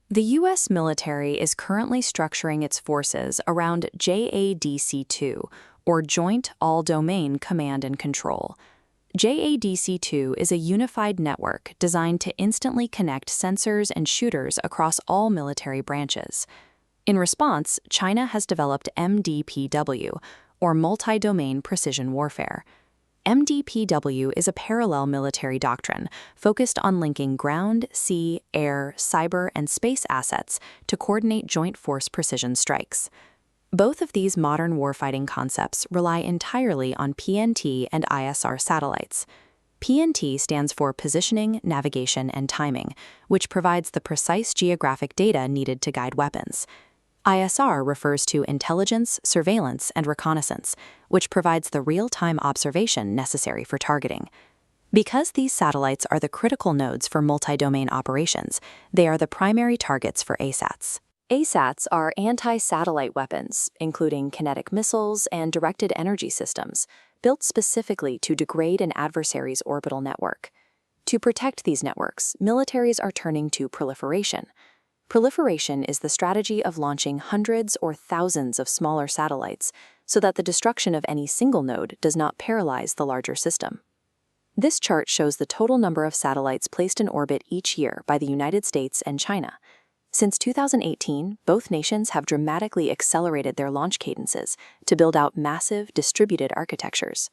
The U.S. military is currently structuring its forces around JADC2, or Joint All-Domain Command and Control. JADC2 is a unified network designed to instantly connect sensors and shooters across all military branches. In response, China has developed MDPW, or Multi-Domain Precision Warfare. MDPW is a parallel military doctrine focused on linking ground, sea, air, cyber, and space assets to coordinate joint force precision strikes. Both of these modern warfighting concepts rely entirely on PNT and ISR satellites. PNT stands for Positioning, Navigation, and Timing, which provides the precise geographic data needed to guide weapons. ISR refers to Intelligence, Surveillance, and Reconnaissance, which provides the real-time observation necessary for targeting. Because these satellites are the critical nodes for multi-domain operations, they are the primary targets for ASATs. ASATs are anti-satellite weapons, including kinetic missiles and directed energy systems, built specifically to degrade an adversary's orbital network. To protect these networks, militaries are turning to proliferation. Proliferation is the strategy of launching hundreds or thousands of smaller satellites so that the destruction of any single node does not paralyze the larger system. This chart shows the total number of satellites placed in orbit each year by the United States and China. Since 2018, both nations have dramatically accelerated their launch cadences to build out massive, distributed architectures.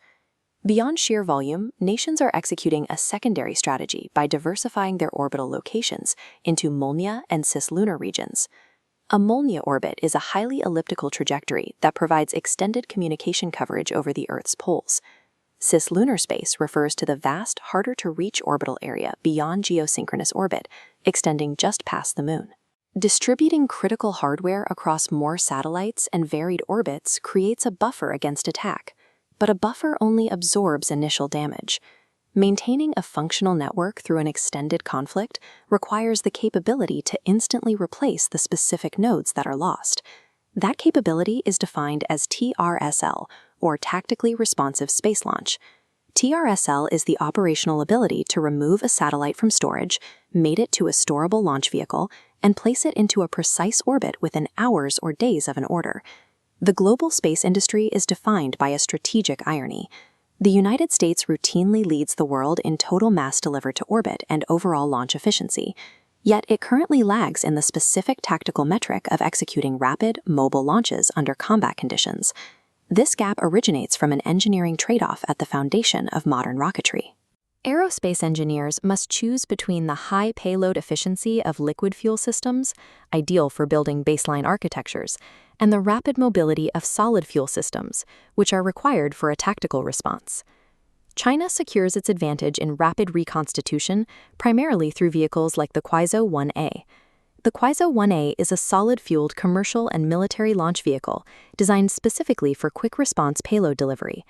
Beyond sheer volume, nations are executing a secondary strategy by diversifying their orbital locations into Molniya and cislunar regions. A Molniya orbit is a highly elliptical trajectory that provides extended communication coverage over the Earth's poles. Cislunar space refers to the vast, harder-to-reach orbital area beyond geosynchronous orbit, extending just past the Moon. Distributing critical hardware across more satellites and varied orbits creates a buffer against attack, but a buffer only absorbs initial damage. Maintaining a functional network through an extended conflict requires the capability to instantly replace the specific nodes that are lost. That capability is defined as TRSL, or Tactically Responsive Space Launch. TRSL is the operational ability to remove a satellite from storage, mate it to a storable launch vehicle, and place it into a precise orbit within hours or days of an order. The global space industry is defined by a strategic irony. The United States routinely leads the world in total mass delivered to orbit and overall launch efficiency, yet it currently lags in the specific tactical metric of executing rapid, mobile launches under combat conditions. This gap originates from an engineering trade-off at the foundation of modern rocketry. Aerospace engineers must choose between the high payload efficiency of liquid fuel systems, ideal for building baseline architectures, and the rapid mobility of solid fuel systems, which are required for a tactical response. China secures its advantage in rapid reconstitution primarily through vehicles like the Kuaizhou 1A. The Kuaizhou 1A is a solid-fueled commercial and military launch vehicle designed specifically for quick-response payload delivery.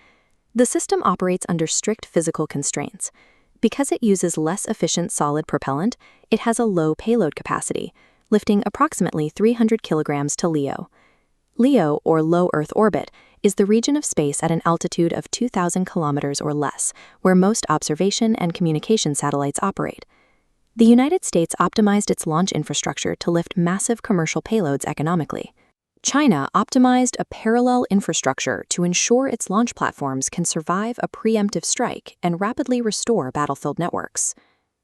The system operates under strict physical constraints. Because it uses less efficient solid propellant, it has a low payload capacity, lifting approximately 300 kilograms to LEO. LEO, or low Earth orbit, is the region of space at an altitude of 2,000 kilometers or less, where most observation and communication satellites operate. The United States optimized its launch infrastructure to lift massive commercial payloads economically. China optimized a parallel infrastructure to ensure its launch platforms can survive a preemptive strike and rapidly restore battlefield networks.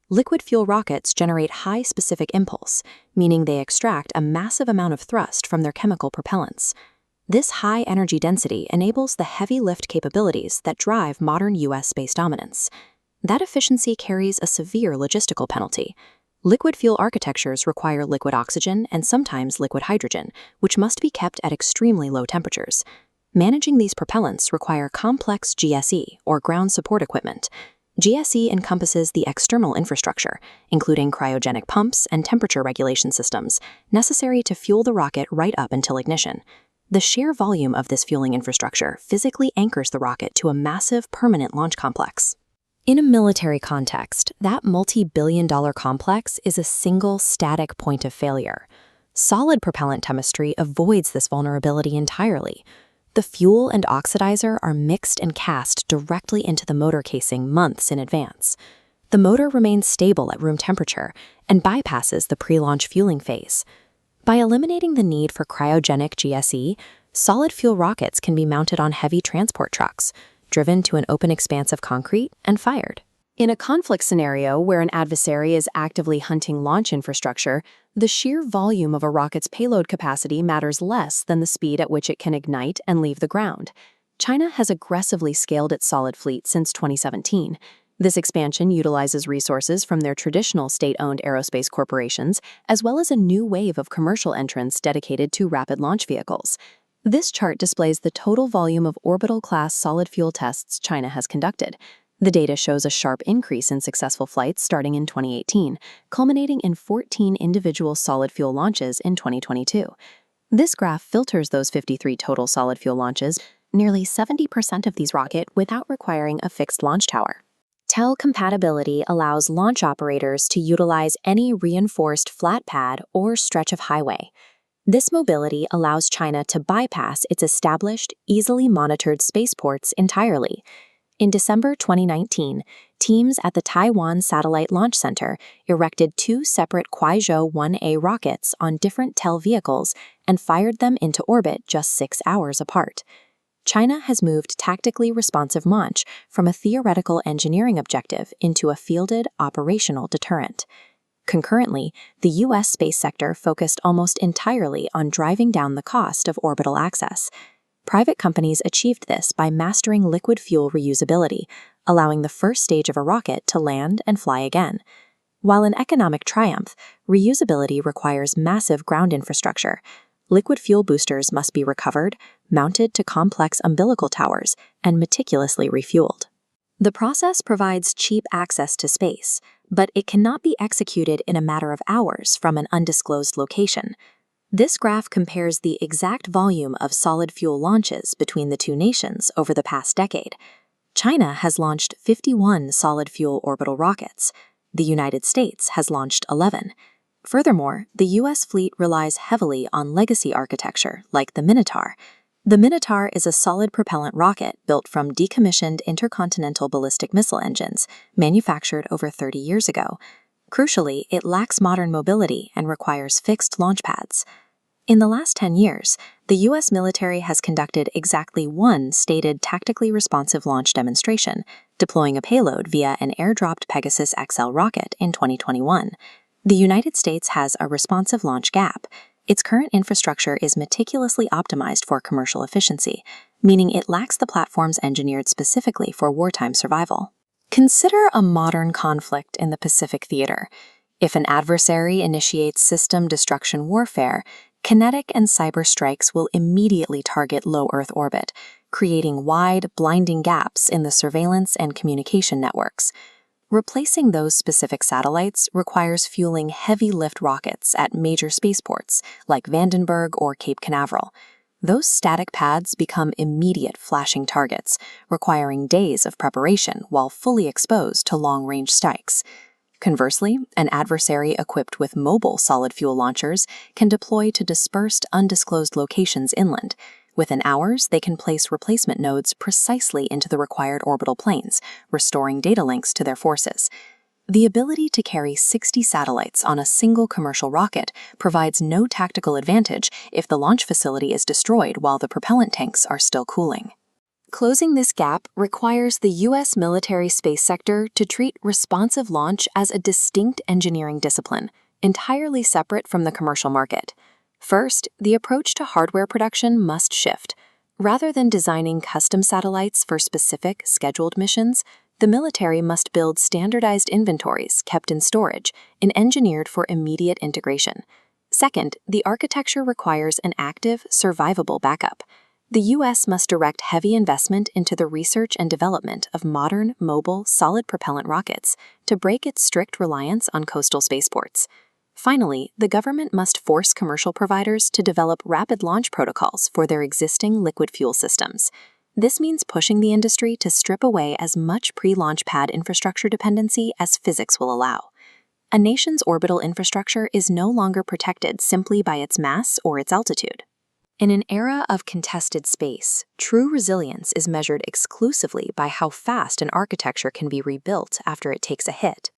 Liquid fuel rockets generate high specific impulse, meaning they extract a massive amount of thrust from their chemical propellants. This high energy density enables the heavy lift capabilities that drive modern U.S. space dominance. That efficiency carries a severe logistical penalty. Liquid fuel architectures require liquid oxygen and sometimes liquid hydrogen, which must be kept at extremely low temperatures. Managing these propellants require complex GSE, or ground support equipment. GSE encompasses the external infrastructure, including cryogenic pumps and temperature regulation systems, necessary to fuel the rocket right up until ignition. The sheer volume of this fueling infrastructure physically anchors the rocket to a massive permanent launch complex. In a military context, that multi-billion-dollar complex is a single static point of failure. Solid propellant chemistry avoids this vulnerability entirely. The fuel and oxidizer are mixed and cast directly into the motor casing months in advance. The motor remains stable at room temperature and bypasses the pre-launch fueling phase. By eliminating the need for cryogenic GSE, solid fuel rockets can be mounted on heavy transport trucks, driven to an open expanse of concrete, and fired. In a conflict scenario where an adversary is actively hunting launch infrastructure, the sheer volume of a rocket's payload capacity matters less than the speed at which it can ignite and leave the ground. China has aggressively scaled its solid fleet since 2017. This expansion utilizes resources from their traditional state-owned aerospace corporations, as well as a new wave of commercial entrants dedicated to rapid launch vehicles. This chart displays the total volume of orbital-class solid fuel tests China has conducted. The data shows a sharp increase in successful flights starting in 2018, culminating in 14 individual solid fuel launches in 2022. This graph filters those 53 total solid fuel launches, nearly 70% of these rockets without requiring a fixed launch tower. TEL compatibility allows launch operators to utilize any reinforced flat pad or stretch of highway. This mobility allows China to bypass its established, easily monitored spaceports entirely. In December 2019, teams at the Taiwan Satellite Launch Center erected 2 separate Kuaizhou 1A rockets on different TEL vehicles and fired them into orbit just 6 hours apart. China has moved tactically responsive launch from a theoretical engineering objective into a fielded operational deterrent. Concurrently, the U.S. space sector focused almost entirely on driving down the cost of orbital access. Private companies achieved this by mastering liquid fuel reusability, allowing the first stage of a rocket to land and fly again. While an economic triumph, reusability requires massive ground infrastructure. Liquid fuel boosters must be recovered, mounted to complex umbilical towers, and meticulously refueled. The process provides cheap access to space, but it cannot be executed in a matter of hours from an undisclosed location. This graph compares the exact volume of solid fuel launches between the two nations over the past decade. China has launched 51 solid fuel orbital rockets. The United States has launched 11. Furthermore, the U.S. fleet relies heavily on legacy architecture like the Minotaur. The Minotaur is a solid propellant rocket built from decommissioned intercontinental ballistic missile engines, manufactured over 30 years ago. Crucially, it lacks modern mobility and requires fixed launch pads. In the last 10 years, the U.S. military has conducted exactly one stated tactically responsive launch demonstration, deploying a payload via an airdropped Pegasus XL rocket in 2021. The United States has a responsive launch gap. Its current infrastructure is meticulously optimized for commercial efficiency, meaning it lacks the platforms engineered specifically for wartime survival. Consider a modern conflict in the Pacific theater. If an adversary initiates system destruction warfare, kinetic and cyber strikes will immediately target low Earth orbit, creating wide, blinding gaps in the surveillance and communication networks. Replacing those specific satellites requires fueling heavy-lift rockets at major spaceports like Vandenberg or Cape Canaveral. Those static pads become immediate flashing targets, requiring days of preparation while fully exposed to long-range strikes. Conversely, an adversary equipped with mobile solid fuel launchers can deploy to dispersed, undisclosed locations inland. Within hours, they can place replacement nodes precisely into the required orbital planes, restoring data links to their forces. The ability to carry 60 satellites on a single commercial rocket provides no tactical advantage if the launch facility is destroyed while the propellant tanks are still cooling. Closing this gap requires the U.S. military space sector to treat responsive launch as a distinct engineering discipline, entirely separate from the commercial market. First, the approach to hardware production must shift. Rather than designing custom satellites for specific, scheduled missions, the military must build standardized inventories kept in storage and engineered for immediate integration. Second, the architecture requires an active, survivable backup. The U.S. must direct heavy investment into the research and development of modern, mobile, solid propellant rockets to break its strict reliance on coastal spaceports. Finally, the government must force commercial providers to develop rapid launch protocols for their existing liquid fuel systems. This means pushing the industry to strip away as much pre-launch pad infrastructure dependency as physics will allow. A nation's orbital infrastructure is no longer protected simply by its mass or its altitude. In an era of contested space, true resilience is measured exclusively by how fast an architecture can be rebuilt after it takes a hit.